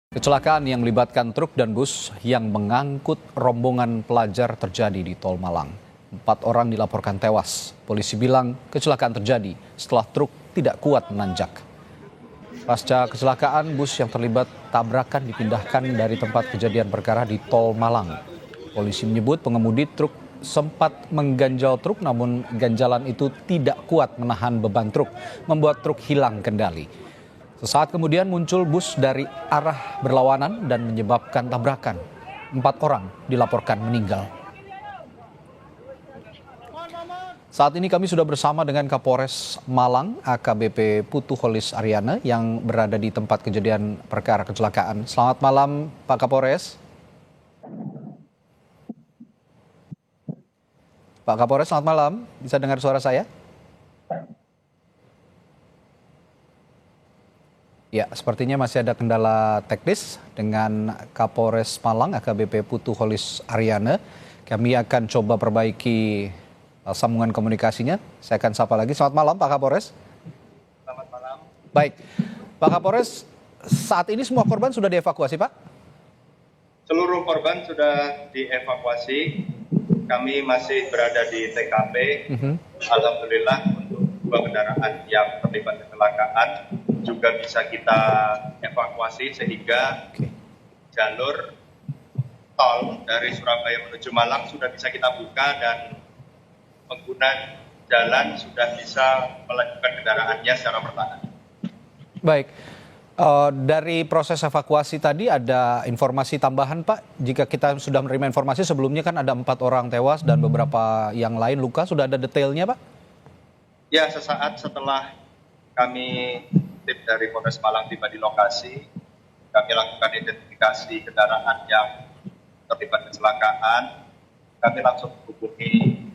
Kecelakaan yang melibatkan truk dan bus yang mengangkut rombongan pelajar terjadi di Tol Malang. 4 orang dilaporkan tewas. Polisi bilang kecelakaan terjadi setelah truk tidak kuat menanjak. Pasca kecelakaan, bus yang terlibat tabrakan dipindahkan dari tempat kejadian perkara di Tol Malang. Polisi menyebut pengemudi truk sempat mengganjal truk, namun ganjalan itu tidak kuat menahan beban truk, membuat truk hilang kendali. Sesaat kemudian muncul bus dari arah berlawanan dan menyebabkan tabrakan. 4 orang dilaporkan meninggal. Saat ini kami sudah bersama dengan Kapolres Malang, AKBP Putu Holis Aryana yang berada di tempat kejadian perkara kecelakaan. Selamat malam Pak Kapolres. Pak Kapolres, selamat malam. Bisa dengar suara saya? Ya, sepertinya masih ada kendala teknis dengan Kapolres Malang, AKBP Putu Holis Aryana. Kami akan coba perbaiki sambungan komunikasinya. Saya akan sapa lagi. Selamat malam Pak Kapolres. Selamat malam. Baik, Pak Kapolres, saat ini semua korban sudah dievakuasi Pak? Seluruh korban sudah dievakuasi. Kami masih berada di TKP. Alhamdulillah untuk 2 kendaraan yang terlibat kecelakaan juga bisa kita evakuasi sehingga jalur tol dari Surabaya menuju Malang sudah bisa kita buka dan pengguna jalan sudah bisa melanjutkan kendaraannya secara bertahan. Baik, dari proses evakuasi tadi ada informasi tambahan Pak. Jika kita sudah menerima informasi sebelumnya kan ada 4 orang tewas dan beberapa yang lain luka, sudah ada detailnya Pak? Ya, sesaat setelah kami tim dari Polres Malang tiba di lokasi, kami lakukan identifikasi kendaraan yang terlibat kecelakaan. Kami langsung menghubungi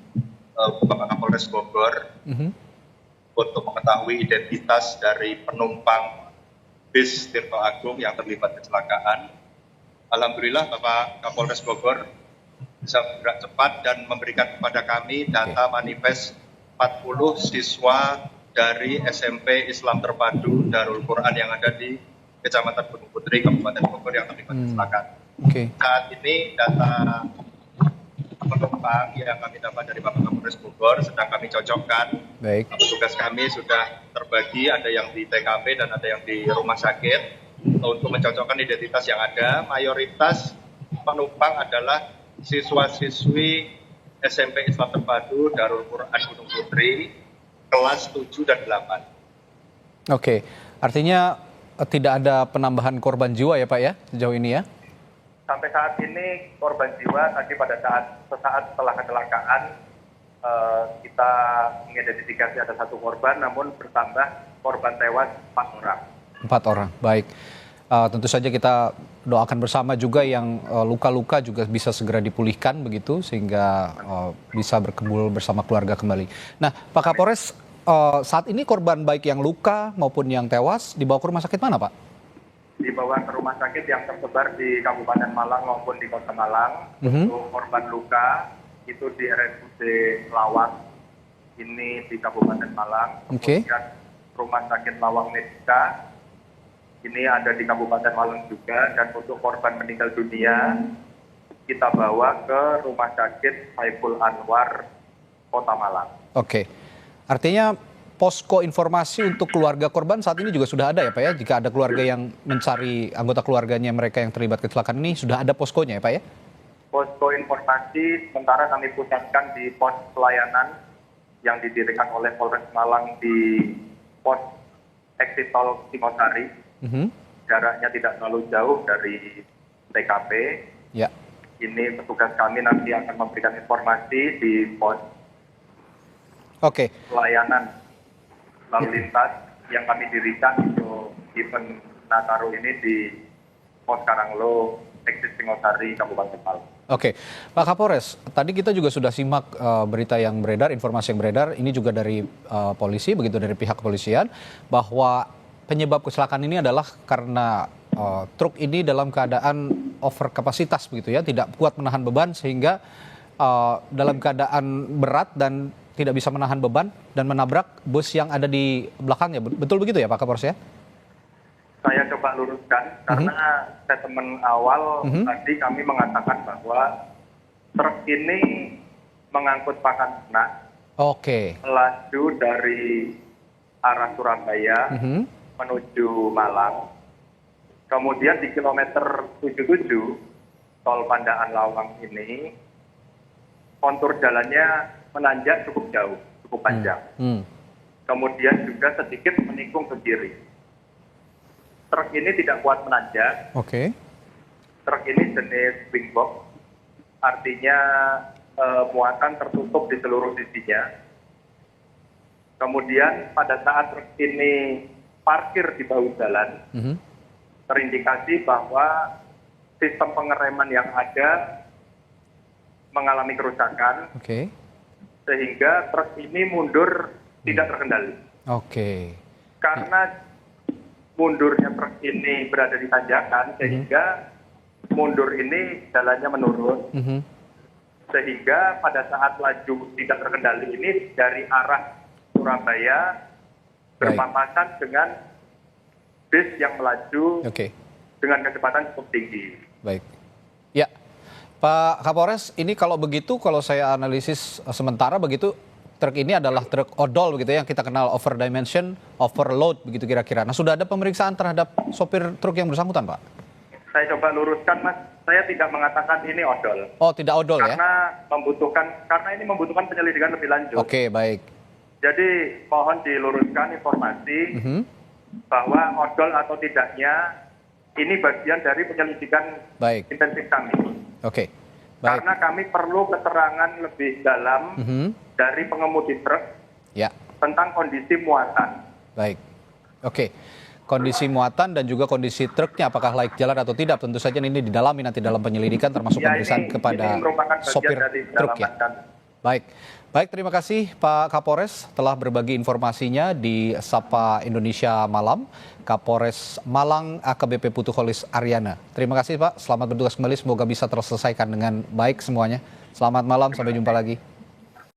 Bapak Kapolres Bogor untuk mengetahui identitas dari penumpang bis Tirto Agung yang terlibat kecelakaan. Alhamdulillah Bapak Kapolres Bogor bisa bergerak cepat dan memberikan kepada kami data manifest 40 siswa dari SMP Islam Terpadu Darul Quran yang ada di Kecamatan Gunung Putri, Kabupaten Bogor yang terlibat kecelakaan. Saat ini data penumpang yang kami dapat dari Bapak Kapolres Bogor sedang kami cocokkan. Baik. Petugas kami sudah terbagi, ada yang di TKP dan ada yang di rumah sakit untuk mencocokkan identitas yang ada. Mayoritas penumpang adalah siswa-siswi SMP Islam Terpadu Darul Quran Gunung Putri kelas 7 dan 8. Oke, artinya tidak ada penambahan korban jiwa ya Pak ya sejauh ini ya? Sampai saat ini korban jiwa tadi pada sesaat setelah kecelakaan kita mengidentifikasi ada 1 korban, namun bertambah korban tewas 4 orang. 4 orang, baik. Tentu saja kita doakan bersama juga yang luka-luka juga bisa segera dipulihkan begitu sehingga bisa berkumpul bersama keluarga kembali. Nah Pak Kapolres, saat ini korban baik yang luka maupun yang tewas dibawa ke rumah sakit mana Pak? Dibawa ke rumah sakit yang tersebar di Kabupaten Malang maupun di Kota Malang. Untuk korban luka itu di RSUD Lawang, ini di Kabupaten Malang. Kemudian Rumah Sakit Lawang Medika, ini ada di Kabupaten Malang juga. Dan untuk korban meninggal dunia kita bawa ke Rumah Sakit Saiful Anwar, Kota Malang. Oke, artinya posko informasi untuk keluarga korban saat ini juga sudah ada ya Pak ya? Jika ada keluarga yang mencari anggota keluarganya mereka yang terlibat kecelakaan ini, sudah ada poskonya ya Pak ya? Posko informasi sementara kami pusatkan di pos pelayanan yang didirikan oleh Polres Malang di pos exit tol Singosari. Jaraknya tidak terlalu jauh dari TKP. Ya. Ini petugas kami nanti akan memberikan informasi di pos pelayanan lalu lintas yang kami dirikan untuk event Nataru ini di pos Karanglo, exit Singosari, Kabupaten Malang. Oke, Pak Kapolres, tadi kita juga sudah simak berita yang beredar, informasi yang beredar, ini juga dari polisi, begitu dari pihak kepolisian, bahwa penyebab kecelakaan ini adalah karena truk ini dalam keadaan over kapasitas begitu ya, tidak kuat menahan beban sehingga dalam keadaan berat dan tidak bisa menahan beban dan menabrak bus yang ada di belakangnya. Betul begitu ya Pak Kapolres ya? Saya coba coba luruskan karena statement awal tadi kami mengatakan bahwa truk ini mengangkut pakan ternak Oke. melaju dari arah Surabaya menuju Malang. Kemudian di kilometer 77 tol Pandaan Lawang ini kontur jalannya menanjak cukup jauh, cukup panjang. Kemudian juga sedikit menikung ke kiri. Truk ini tidak kuat menanjak. Oke. Truk ini jenis wing box, artinya muatan tertutup di seluruh sisinya. Kemudian pada saat truk ini parkir di bahu jalan, terindikasi bahwa sistem pengereman yang ada mengalami kerusakan, sehingga truk ini mundur tidak terkendali. Karena mundurnya truk ini berada di tanjakan, sehingga mundur ini jalannya menurun, sehingga pada saat laju tidak terkendali ini dari arah Surabaya berpapasan dengan bis yang melaju dengan kecepatan cukup tinggi. Baik. Ya, Pak Kapolres, ini kalau begitu, kalau saya analisis sementara begitu, truk ini adalah truk odol begitu ya, yang kita kenal over dimension, overload begitu kira-kira. Nah, sudah ada pemeriksaan terhadap sopir truk yang bersangkutan, Pak? Saya coba luruskan, Mas. Saya tidak mengatakan ini odol. Oh, tidak odol ya? Karena ini membutuhkan penyelidikan lebih lanjut. Oke, baik. Jadi mohon diluruskan informasi bahwa odol atau tidaknya ini bagian dari penyelidikan intensif kami. Oke. Baik. Karena kami perlu keterangan lebih dalam dari pengemudi truk tentang kondisi muatan. Baik. Oke. Kondisi muatan dan juga kondisi truknya apakah layak jalan atau tidak, tentu saja ini didalami nanti dalam penyelidikan termasuk pemeriksaan kepada sopir truk ya. Baik. Baik, terima kasih Pak Kapolres telah berbagi informasinya di Sapa Indonesia Malam. Kapolres Malang AKBP Putuholis Aryana. Terima kasih Pak, selamat bertugas kembali, semoga bisa terselesaikan dengan baik semuanya. Selamat malam, sampai jumpa lagi.